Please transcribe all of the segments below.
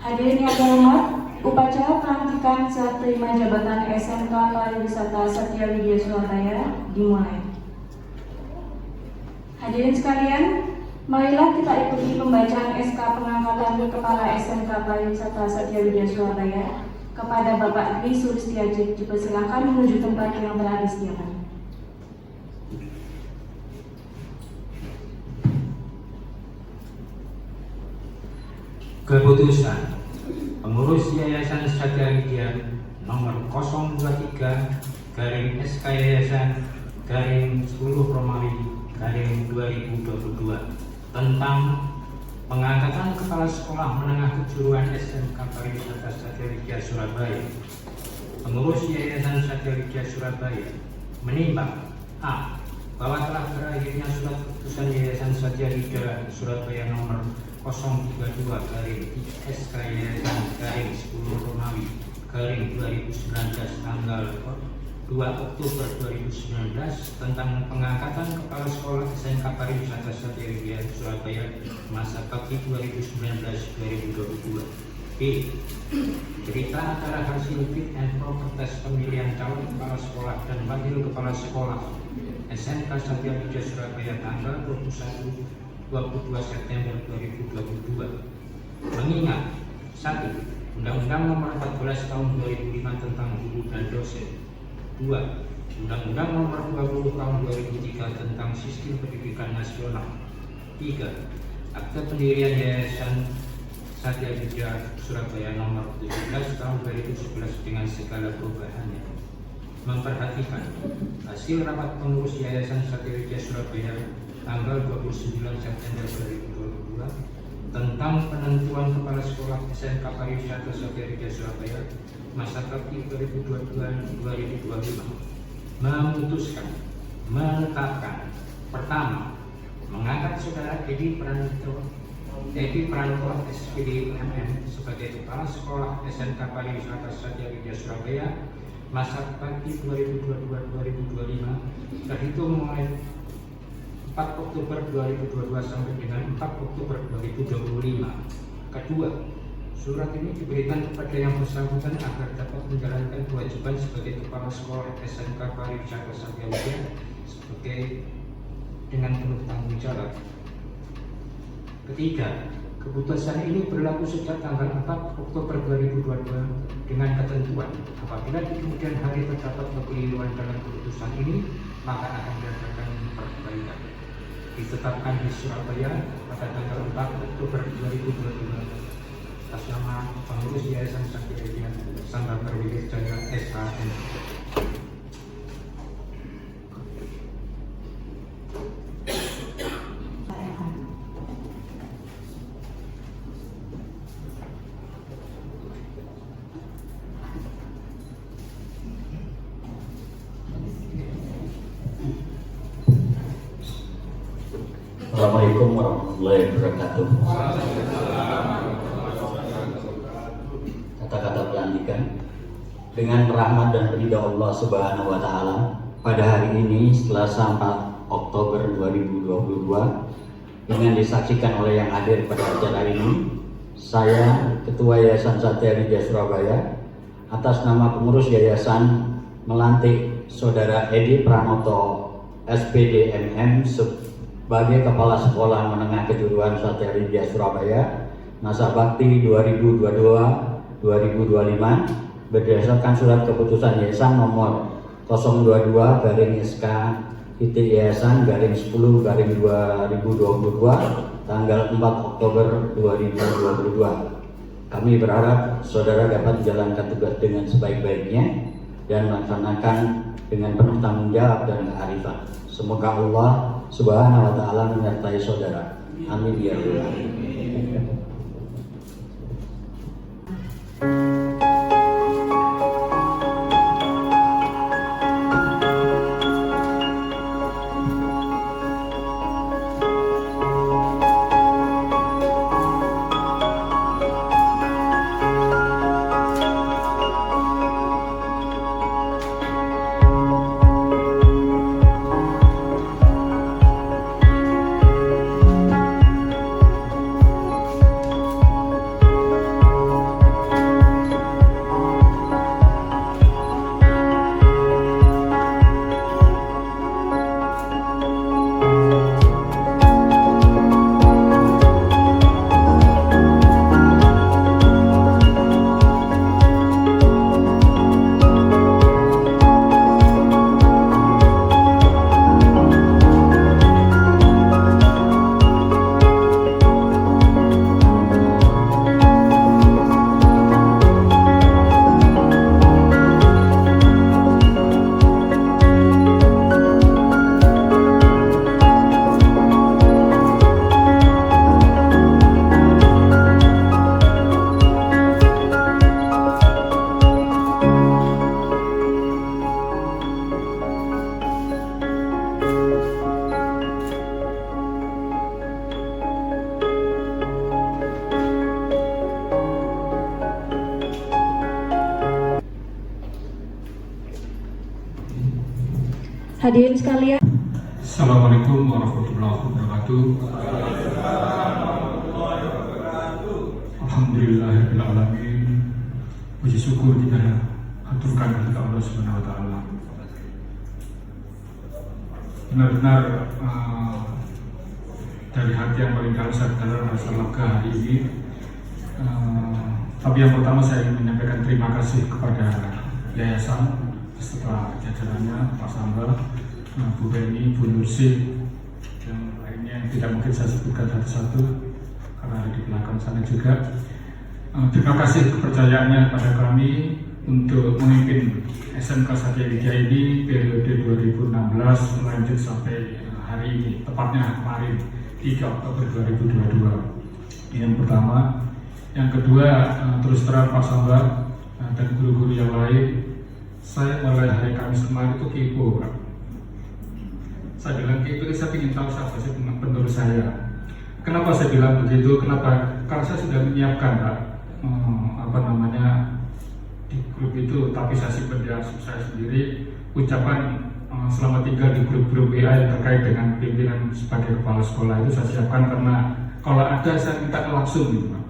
Hadirin yang terhormat, upacara pelantikan serah terima jabatan SMK Pariwisata Satya Widya Surabaya dimulai. Hadirin sekalian, marilah kita ikuti pembacaan SK pengangkatan Kepala SMK Pariwisata Satya Widya Surabaya kepada Bapak Dwi Sulistiajit. Dipersilakan menuju tempat yang telah disediakan. Keputusan Pengurus Yayasan Satya Widya nomor 023/SK Yayasan /10 Romawi /2022 tentang pengangkatan Kepala Sekolah Menengah Kejuruan SMK Pariwisata Satya Widya Surabaya. Pengurus Yayasan Satya Widya Surabaya menimbang A. Bahwa telah berakhirnya surat keputusan Yayasan Satya Widya Surabaya nomor 032/SK Yayasan /10 Romawi /2019 tanggal 2 Oktober 2019 tentang pengangkatan Kepala Sekolah SMK Pariwisata Satya Widya Surabaya masa bakti 2019-2022. B. Berita acara hasil fit and proper test pemilihan calon kepala sekolah dan wakil kepala sekolah SMK Satya Widya Surabaya tanggal 22 September 2022. Mengingat 1. Undang-Undang Nomor 14 Tahun 2005 tentang Guru dan Dosen. 2. Undang-Undang Nomor 20 Tahun 2003 tentang Sistem Pendidikan Nasional. 3. Akte pendirian Yayasan Satya Widya Surabaya Nomor 17 Tahun 2011 dengan segala perubahannya. Memperhatikan hasil rapat pengurus Yayasan Satya Widya Surabaya tanggal 29 September 2022 tentang penentuan Kepala Sekolah SMK Pariwisata Satya Widya Surabaya masa bakti 2022-2025 memutuskan menetapkan pertama, mengangkat Saudara Edi Pranto SPD MM sebagai Kepala Sekolah SMK Pariwisata Satya Widya Surabaya masa bakti 2022-2025 terhitung mulai 4 Oktober 2022 sampai dengan 4 Oktober 2025. Kedua, surat ini diberikan kepada yang bersangkutan agar dapat menjalankan kewajiban sebagai Kepala Sekolah SMK Pariwisata Satya Widya sebagai dengan penuh tanggung jawab. Ketiga, keputusan ini berlaku sejak tanggal 4 Oktober 2022 dengan ketentuan apabila di kemudian hari terdapat kekeliruan dalam keputusan ini maka akan diadakan perbaikan. Ditetapkan di Surabaya pada tanggal 4 Oktober 2022 atas nama pengurus Yayasan Satya Widya Sangga Perwira Jaya SHM. Assalamualaikum warahmatullahi wabarakatuh. Kata-kata pelantikan. Dengan rahmat dan ridha Allah Subhanahu wa taala, pada hari ini Selasa 4 Oktober 2022 dengan disaksikan oleh yang hadir pada acara ini, saya Ketua Yayasan Satya Widya Surabaya atas nama pengurus yayasan melantik Saudara Edi Pranoto SPD MM sebagai Kepala Sekolah Menengah Kejuruan Satya Widya Surabaya masa bakti 2022-2025 berdasarkan surat keputusan Yayasan nomor 022/Yayasan/10/2022 tanggal 4 Oktober 2022. Kami berharap saudara dapat menjalankan tugas dengan sebaik-baiknya dan melaksanakan dengan penuh tanggung jawab dan kearifan. Semoga Allah Subhanahu wa taala menyertai saudara. Amin ya rabbal alamin. Hadirin sekalian, Assalamualaikum warahmatullahi wabarakatuh. Alhamdulillahirabbil alamin. Puji syukur kita haturkan kepada Allah Subhanahu wa taala. Benar-benar dari hati yang paling dalam saya rasa lega hari ini. Tapi yang pertama saya ingin menyampaikan terima kasih kepada yayasan beserta jajarannya, Pak Sambal, Bu Beni, Bu Nursi, yang lainnya yang tidak mungkin saya sebutkan satu-satu karena ada di belakang sana juga. Terima kasih kepercayaannya pada kami untuk memimpin SMK Satya Widya ini periode 2016 lanjut sampai hari ini, tepatnya kemarin 3 Oktober 2022. Ini yang pertama. Yang kedua, terus terang Pak Sambal dan guru-guru yang lain, saya mulai hari Kamis kemarin itu kepo, Pak. Saya bilang kepo, saya ingin tahu siapa sih penerus saya. Kenapa saya bilang begitu? Kenapa? Karena saya sudah menyiapkan, Pak, di grup itu, tapi saya simpan di arsip saya sendiri ucapan selama tinggal di grup-grup WA yang terkait dengan pimpinan sebagai kepala sekolah itu saya siapkan, karena kalau ada saya minta langsung gitu, Pak.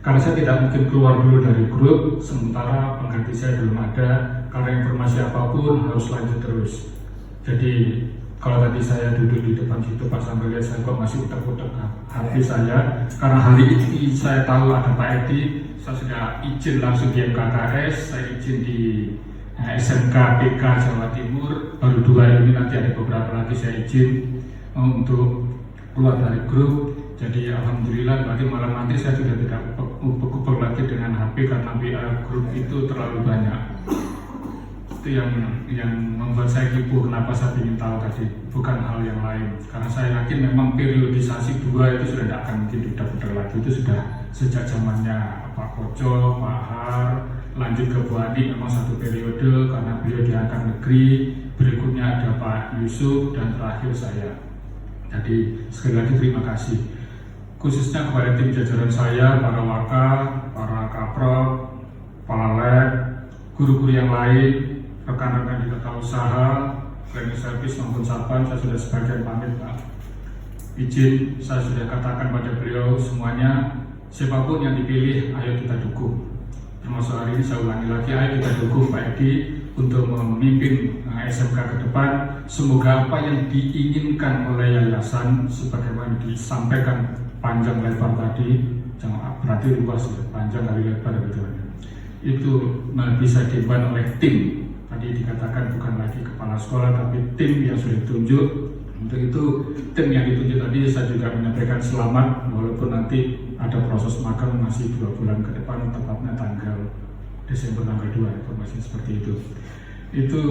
Karena saya tidak mungkin keluar dulu dari grup sementara pengganti saya belum ada, karena informasi apapun harus lanjut terus. Jadi kalau tadi saya duduk di depan situ Pak Sambal, saya kok masih utak-utak hati saya, karena hari ini saya tahu ada Pak Edi, saya sudah izin langsung di MKKS, saya izin di SMK PK Jawa Timur, baru 2 ini, nanti ada beberapa lagi saya izin untuk keluar dari grup. Jadi alhamdulillah, berarti malam nanti saya sudah tidak ubek-ubek lagi dengan HP karena WA grup itu terlalu banyak. Itu yang membuat saya kipu, kenapa saya ingin tahu tadi, bukan hal yang lain. Karena saya yakin memang periodisasi 2 itu sudah tidak akan mungkin diputar lagi, itu sudah sejak zamannya Pak Koco, Pak Har, lanjut ke Bu Ani memang satu periode karena beliau diangkat negeri, berikutnya ada Pak Yusuf, dan terakhir saya. Jadi sekali lagi terima kasih, khususnya kepada tim jajaran saya, para waka, para kaprok, para lab, guru-guru yang lain, rekan-rekan di tata usaha, cleaning service maupun satpam. Saya sudah sebagian pamit, Pak. Izin, saya sudah katakan pada beliau semuanya, siapapun yang dipilih, ayo kita dukung. Termasuk hari ini saya ulangi lagi, ayo kita dukung Pak Edi untuk memimpin SMK ke depan. Semoga apa yang diinginkan oleh yayasan sebagaimana disampaikan panjang lebar tadi, jangan berarti luas, panjang kali lebar gitu, itu bisa diemban oleh tim. Tadi dikatakan bukan lagi kepala sekolah tapi tim yang sudah ditunjuk. Untuk itu tim yang ditunjuk tadi saya juga menyampaikan selamat, walaupun nanti ada proses magang masih 2 bulan ke depan, tepatnya tanggal Desember tanggal 2, informasi seperti itu. Itu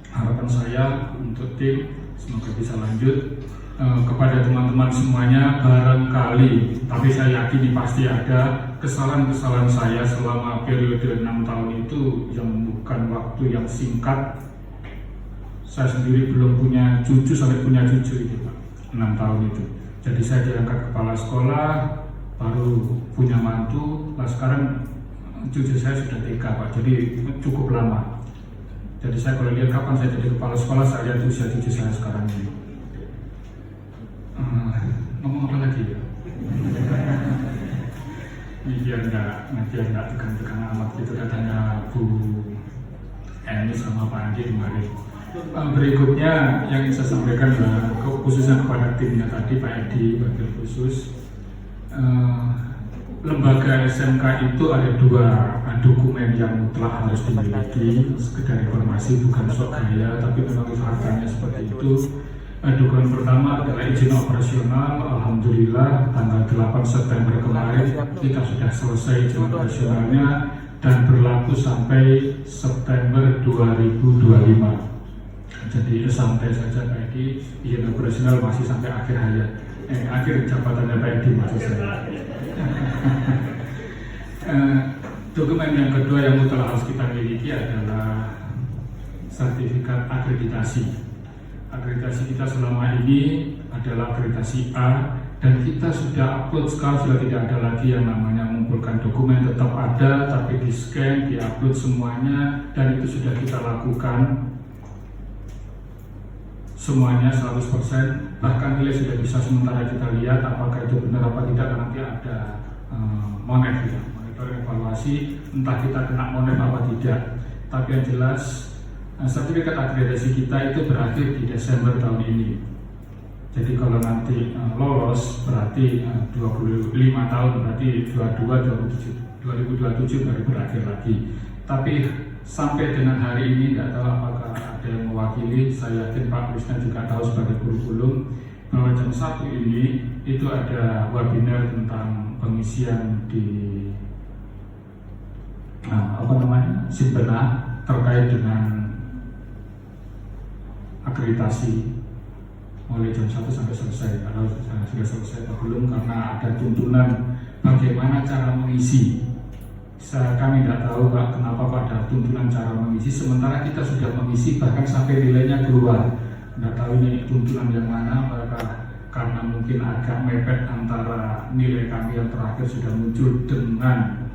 harapan saya untuk tim, semoga bisa lanjut. Kepada teman-teman semuanya, barangkali, tapi saya yakin pasti ada kesalahan-kesalahan saya selama periode 6 tahun itu yang bukan waktu yang singkat. Saya sendiri belum punya cucu, sampai punya cucu itu, Pak, 6 tahun itu. Jadi saya diangkat kepala sekolah, baru punya mantu, nah sekarang cucu saya sudah TK, Pak, jadi cukup lama. Jadi saya kalau lihat kapan saya jadi kepala sekolah, saya lihat usia cucu saya sekarang ini. Ngomong apa lagi ya? Biar nggak tegang-tegang amat gitu katanya Bu Eni sama Pak Andi kemarin. Berikutnya yang ingin saya sampaikan khususnya kepada timnya tadi, Pak Edi wakil khusus. Lembaga SMK itu ada 2 dokumen yang mutlak harus dimiliki. Sekedar informasi, bukan sok gaya, tapi memang faktanya seperti itu. Dokumen pertama adalah izin operasional. Alhamdulillah tanggal 8 September kemarin kita sudah selesai izin operasionalnya dan berlaku sampai September 2025. Jadi santai saja Pak Edi, izin operasional masih sampai akhir hayat, akhir jabatannya Pak Edi maksud saya. Dokumen yang kedua yang mutlak harus kita miliki adalah sertifikat akreditasi. Akreditasi kita selama ini adalah akreditasi A, dan kita sudah upload sekarang, sudah tidak ada lagi yang namanya mengumpulkan dokumen, tetap ada tapi di scan, di upload semuanya, dan itu sudah kita lakukan semuanya 100%, bahkan nilai sudah bisa sementara kita lihat apakah itu benar apa tidak, nanti ada monitor evaluasi, entah kita kena monet apa tidak. Tapi yang jelas sertifikat akreditasi kita itu berakhir di Desember tahun ini. Jadi kalau nanti lolos berarti 25 tahun, berarti 2027 baru berakhir lagi. Tapi sampai dengan hari ini tidak tahu apakah ada yang mewakili. Saya yakin Pak Krisna juga tahu sebagai kurikulum bahwa jam 1 ini itu ada webinar tentang pengisian di Simpenak terkait dengan akreditasi mulai jam 1 sampai selesai. Kalau sudah selesai atau belum, karena ada tuntunan bagaimana cara mengisi. Kami tidak tahu Pak, kenapa Pak ada tuntunan cara mengisi, sementara kita sudah mengisi bahkan sampai nilainya keluar. Tidak tahu ini tuntunan yang mana, apakah karena mungkin agak mepet antara nilai kami yang terakhir sudah muncul dengan